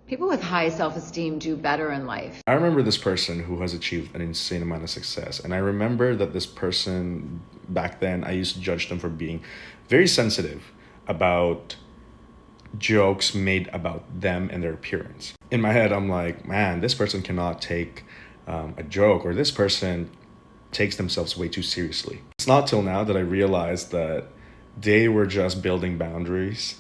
People with high self-esteem do better in life. I remember this person who has achieved an insane amount of success. And I remember that this person back then, I used to judge them for being very sensitive about jokes made about them and their appearance. In my head, I'm like, man, this person cannot take a joke, or this person takes themselves way too seriously. It's not till now that I realized that they were just building boundaries,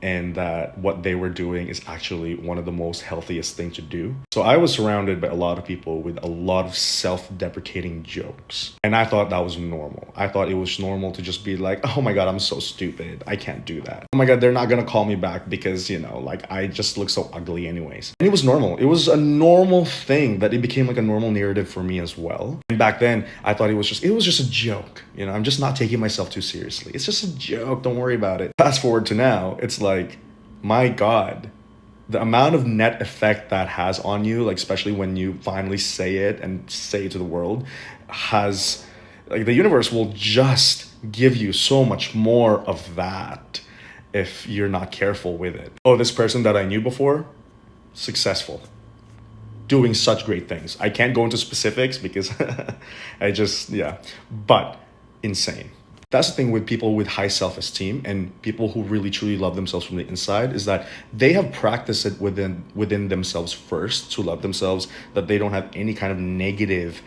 and that what they were doing is actually one of the most healthiest things to do. So I was surrounded by a lot of people with a lot of self-deprecating jokes. And I thought that was normal. I thought it was normal to just be like, oh my God, I'm so stupid. I can't do that. Oh my God, they're not gonna call me back because, like I just look so ugly anyways. And it was normal. It was a normal thing that it became like a normal narrative for me as well. And back then I thought it was just a joke. I'm just not taking myself too seriously. It's just a joke. Don't worry about it. Fast forward to now, it's like, my God, the amount of net effect that has on you, like especially when you finally say it and say it to the world, has like the universe will just give you so much more of that if you're not careful with it. Oh, this person that I knew before, successful, doing such great things. I can't go into specifics because but insane. That's the thing with people with high self-esteem and people who really truly love themselves from the inside, is that they have practiced it within themselves first to love themselves, that they don't have any kind of negative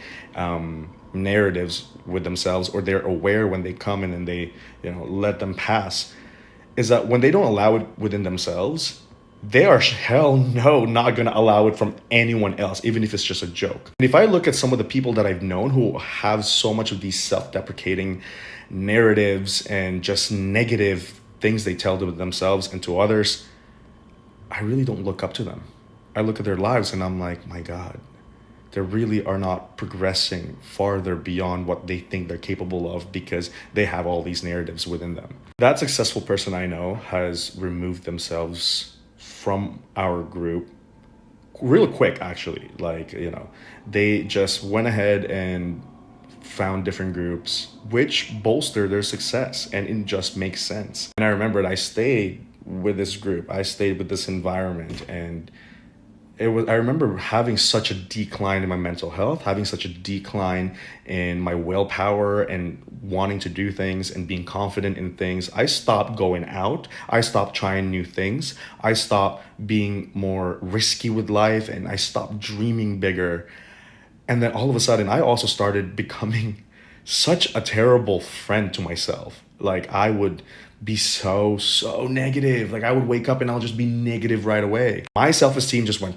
narratives with themselves, or they're aware when they come in and they let them pass. Is that when they don't allow it within themselves, they are hell no not going to allow it from anyone else, even if it's just a joke. And if I look at some of the people that I've known who have so much of these self-deprecating narratives and just negative things they tell to themselves and to others, I really don't look up to them. I look at their lives and I'm like, my God, they really are not progressing farther beyond what they think they're capable of because they have all these narratives within them. That successful person I know has removed themselves from our group real quick, actually. They just went ahead and found different groups which bolster their success, and it just makes sense. And I remembered I stayed with this group, I stayed with this environment, and I remember having such a decline in my mental health, having such a decline in my willpower and wanting to do things and being confident in things. I stopped going out. I stopped trying new things. I stopped being more risky with life, and I stopped dreaming bigger. And then all of a sudden, I also started becoming such a terrible friend to myself. Like I would be so negative. Like I would wake up and I'll just be negative right away. My self-esteem just went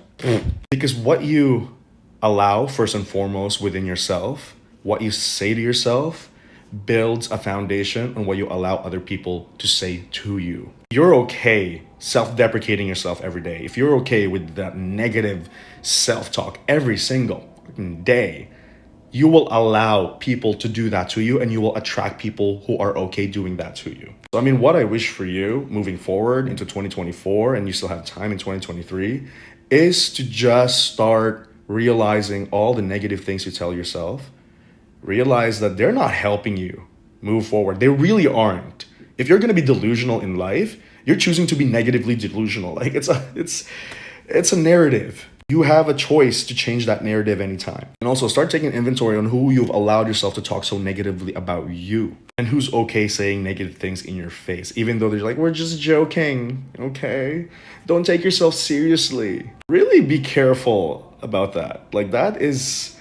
because what you allow first and foremost within yourself, what you say to yourself, builds a foundation on what you allow other people to say to you. You're okay self-deprecating yourself every day. If you're okay with that negative self-talk every single day, you will allow people to do that to you, and you will attract people who are okay doing that to you. So what I wish for you moving forward into 2024, and you still have time in 2023, is to just start realizing all the negative things you tell yourself. Realize that they're not helping you move forward. They really aren't. If you're going to be delusional in life, you're choosing to be negatively delusional. Like it's a narrative. You have a choice to change that narrative anytime. And also start taking inventory on who you've allowed yourself to talk so negatively about you, and who's okay saying negative things in your face, even though they're like, we're just joking, okay? Don't take yourself seriously. Really be careful about that. Like that is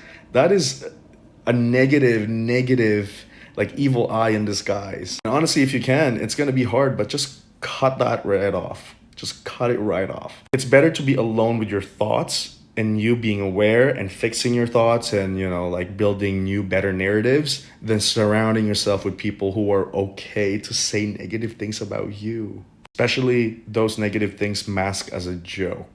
a negative, like evil eye in disguise. And honestly, if you can, it's going to be hard, but just cut that right off. Just cut it right off. It's better to be alone with your thoughts and you being aware and fixing your thoughts and, like building new, better narratives than surrounding yourself with people who are okay to say negative things about you. Especially those negative things masked as a joke.